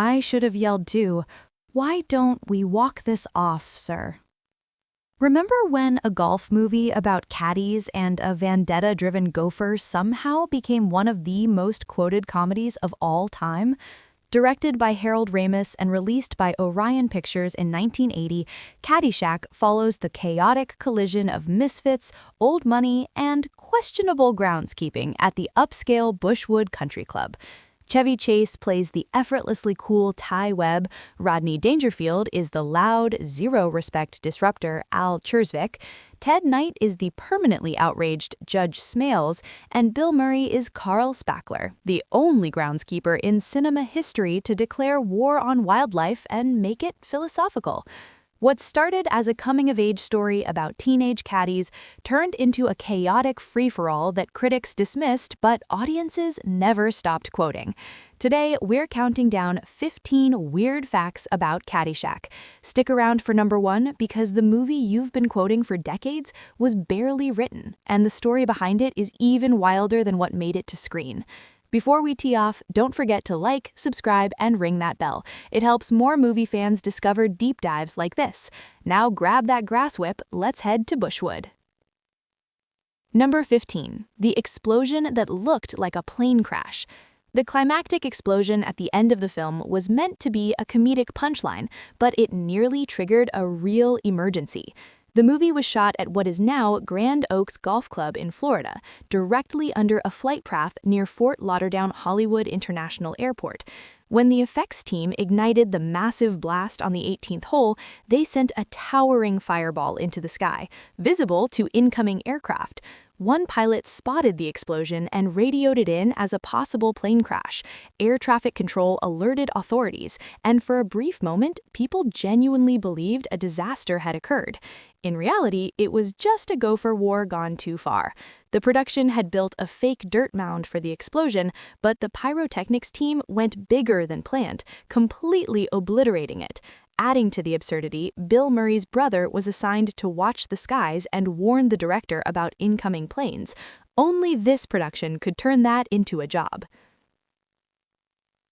I should have yelled too. Why don't we walk this off, sir? Remember when a golf movie about caddies and a vendetta-driven gopher somehow became one of the most quoted comedies of all time? Directed by Harold Ramis and released by Orion Pictures in 1980, Caddyshack follows the chaotic collision of misfits, old money, and questionable groundskeeping at the upscale Bushwood Country Club. Chevy Chase plays the effortlessly cool Ty Webb, Rodney Dangerfield is the loud, zero-respect disruptor Al Chersvik, Ted Knight is the permanently outraged Judge Smales, and Bill Murray is Carl Spackler, the only groundskeeper in cinema history to declare war on wildlife and make it philosophical. What started as a coming-of-age story about teenage caddies turned into a chaotic free-for-all that critics dismissed but audiences never stopped quoting. Today, we're counting down 15 weird facts about Caddyshack. Stick around for number 1 because the movie you've been quoting for decades was barely written, and the story behind it is even wilder than what made it to screen. Before we tee off, don't forget to like, subscribe, and ring that bell. It helps more movie fans discover deep dives like this. Now grab that grass whip, let's head to Bushwood. Number 15. The explosion that looked like a plane crash. The climactic explosion at the end of the film was meant to be a comedic punchline, but it nearly triggered a real emergency. The movie was shot at what is now Grand Oaks Golf Club in Florida, directly under a flight path near Fort Lauderdale Hollywood International Airport. When the effects team ignited the massive blast on the 18th hole, they sent a towering fireball into the sky, visible to incoming aircraft. One pilot spotted the explosion and radioed it in as a possible plane crash. Air traffic control alerted authorities, and for a brief moment, people genuinely believed a disaster had occurred. In reality, it was just a gopher war gone too far. The production had built a fake dirt mound for the explosion, but the pyrotechnics team went bigger than planned, completely obliterating it. Adding to the absurdity, Bill Murray's brother was assigned to watch the skies and warn the director about incoming planes. Only this production could turn that into a job.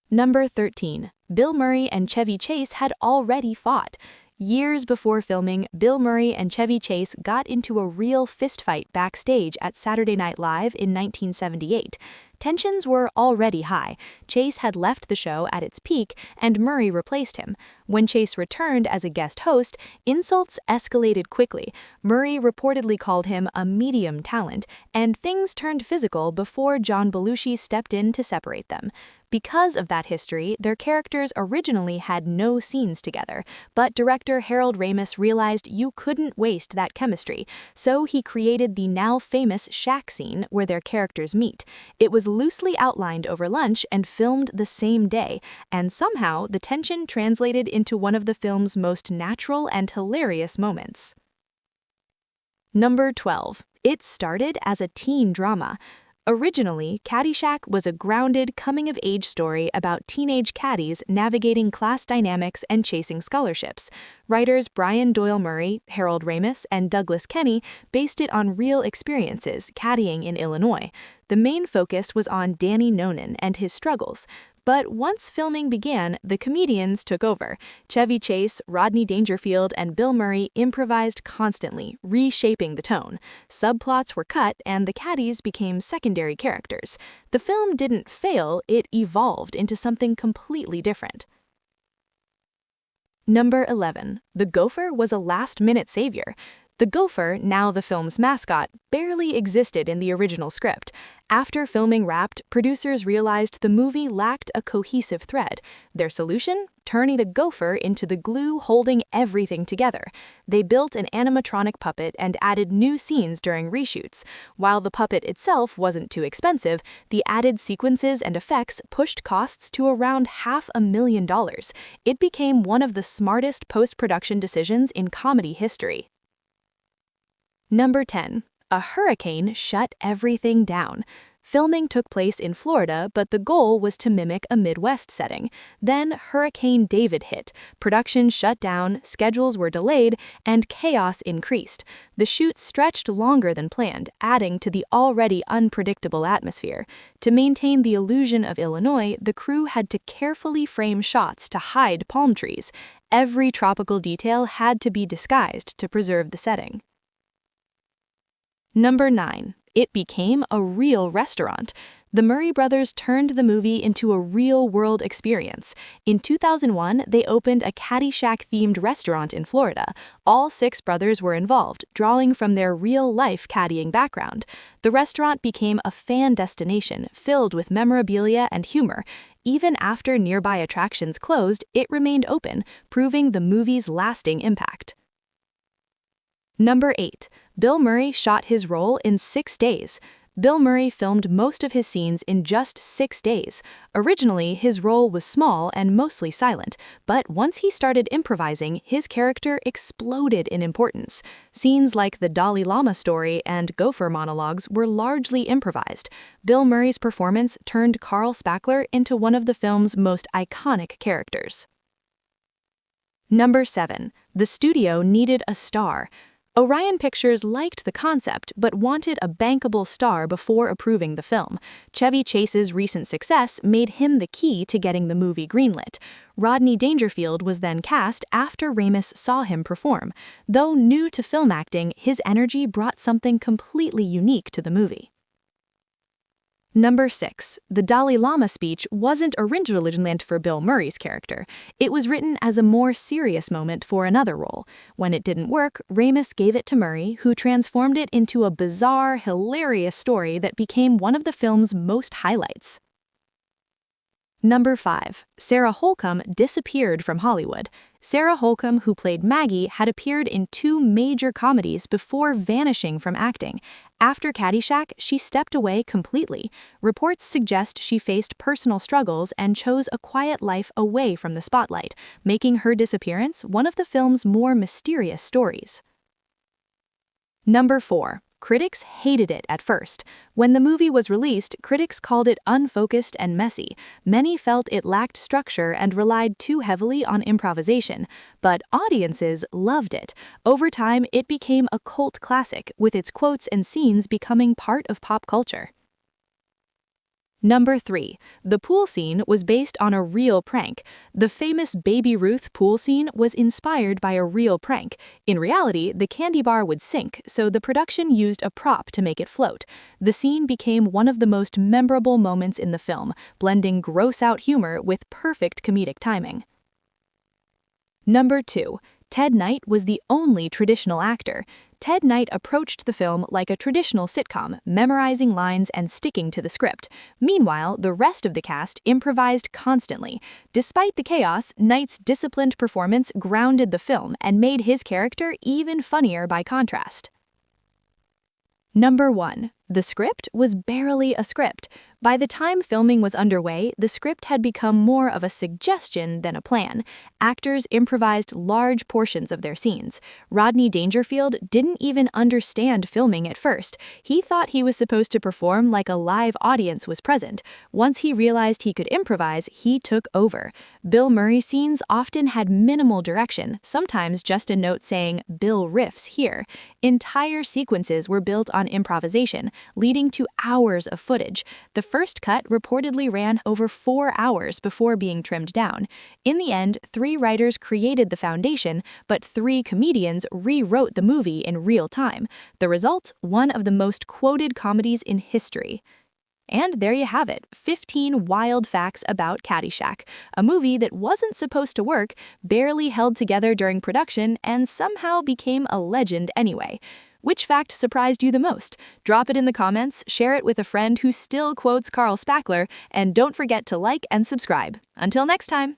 Number 13. Bill Murray and Chevy Chase had already fought. Years before filming, Bill Murray and Chevy Chase got into a real fistfight backstage at Saturday Night Live in 1978. Tensions were already high. Chase had left the show at its peak, and Murray replaced him. When Chase returned as a guest host, insults escalated quickly. Murray reportedly called him a medium talent, and things turned physical before John Belushi stepped in to separate them. Because of that history, their characters originally had no scenes together, but director Harold Ramis realized you couldn't waste that chemistry, so he created the now famous shack scene where their characters meet. It was loosely outlined over lunch and filmed the same day, and somehow the tension translated into one of the film's most natural and hilarious moments. Number 12. It started as a teen drama. Originally, Caddyshack was a grounded, coming-of-age story about teenage caddies navigating class dynamics and chasing scholarships. Writers Brian Doyle Murray, Harold Ramis, and Douglas Kenney based it on real experiences caddying in Illinois. The main focus was on Danny Nonen and his struggles. But once filming began, the comedians took over. Chevy Chase, Rodney Dangerfield, and Bill Murray improvised constantly, reshaping the tone. Subplots were cut, and the caddies became secondary characters. The film didn't fail, it evolved into something completely different. Number 11. The Gopher was a last-minute savior. The Gopher, now the film's mascot, barely existed in the original script. After filming wrapped, producers realized the movie lacked a cohesive thread. Their solution? Turning the Gopher into the glue holding everything together. They built an animatronic puppet and added new scenes during reshoots. While the puppet itself wasn't too expensive, the added sequences and effects pushed costs to around $500,000. It became one of the smartest post-production decisions in comedy history. Number 10. A hurricane shut everything down. Filming took place in Florida, but the goal was to mimic a Midwest setting. Then Hurricane David hit, production shut down, schedules were delayed, and chaos increased. The shoot stretched longer than planned, adding to the already unpredictable atmosphere. To maintain the illusion of Illinois, the crew had to carefully frame shots to hide palm trees. Every tropical detail had to be disguised to preserve the setting. Number 9. It became a real restaurant. The Murray brothers turned the movie into a real-world experience. In 2001, they opened a Caddyshack-themed restaurant in Florida. All 6 brothers were involved, drawing from their real-life caddying background. The restaurant became a fan destination filled with memorabilia and humor. Even after nearby attractions closed, it remained open, proving the movie's lasting impact. Number 8. Bill Murray shot his role in 6 days. Bill Murray filmed most of his scenes in just 6 days. Originally, his role was small and mostly silent, but once he started improvising, his character exploded in importance. Scenes like the Daly Lama story and Gopher monologues were largely improvised. Bill Murray's performance turned Carl Spackler into one of the film's most iconic characters. Number 7. The studio needed a star. Orion Pictures liked the concept but wanted a bankable star before approving the film. Chevy Chase's recent success made him the key to getting the movie greenlit. Rodney Dangerfield was then cast after Ramis saw him perform. Though new to film acting, his energy brought something completely unique to the movie. Number 6. The Daly Lama speech wasn't originally meant for Bill Murray's character. It was written as a more serious moment for another role. When it didn't work, Ramis gave it to Murray, who transformed it into a bizarre, hilarious story that became one of the film's most highlights. Number 5. Sarah Hulkcom disappeared from Hollywood. Sarah Hulkcom, who played Maggie, had appeared in 2 major comedies before vanishing from acting. After Caddyshack, she stepped away completely. Reports suggest she faced personal struggles and chose a quiet life away from the spotlight, making her disappearance one of the film's more mysterious stories. Number 4. Critics hated it at first. When the movie was released, critics called it unfocused and messy. Many felt it lacked structure and relied too heavily on improvisation. But audiences loved it. Over time, it became a cult classic, with its quotes and scenes becoming part of pop culture. Number 3. The pool scene was based on a real prank. The famous Baby Ruth pool scene was inspired by a real prank. In reality, the candy bar would sink, so the production used a prop to make it float. The scene became one of the most memorable moments in the film, blending gross-out humor with perfect comedic timing. Number 2. Ted Knight was the only traditional actor. Ted Knight approached the film like a traditional sitcom, memorizing lines and sticking to the script. Meanwhile, the rest of the cast improvised constantly. Despite the chaos, Knight's disciplined performance grounded the film and made his character even funnier by contrast. Number 1. The script was barely a script. By the time filming was underway, the script had become more of a suggestion than a plan. Actors improvised large portions of their scenes. Rodney Dangerfield didn't even understand filming at first. He thought he was supposed to perform like a live audience was present. Once he realized he could improvise, he took over. Bill Murray's scenes often had minimal direction, sometimes just a note saying, "Bill riffs here." Entire sequences were built on improvisation, leading to hours of footage. The first cut reportedly ran over 4 hours before being trimmed down. In the end, 3 writers created the foundation, but 3 comedians rewrote the movie in real time. The result, one of the most quoted comedies in history. And there you have it, 15 wild facts about Caddyshack, a movie that wasn't supposed to work, barely held together during production, and somehow became a legend anyway. Which fact surprised you the most? Drop it in the comments, share it with a friend who still quotes Carl Spackler, and don't forget to like and subscribe. Until next time!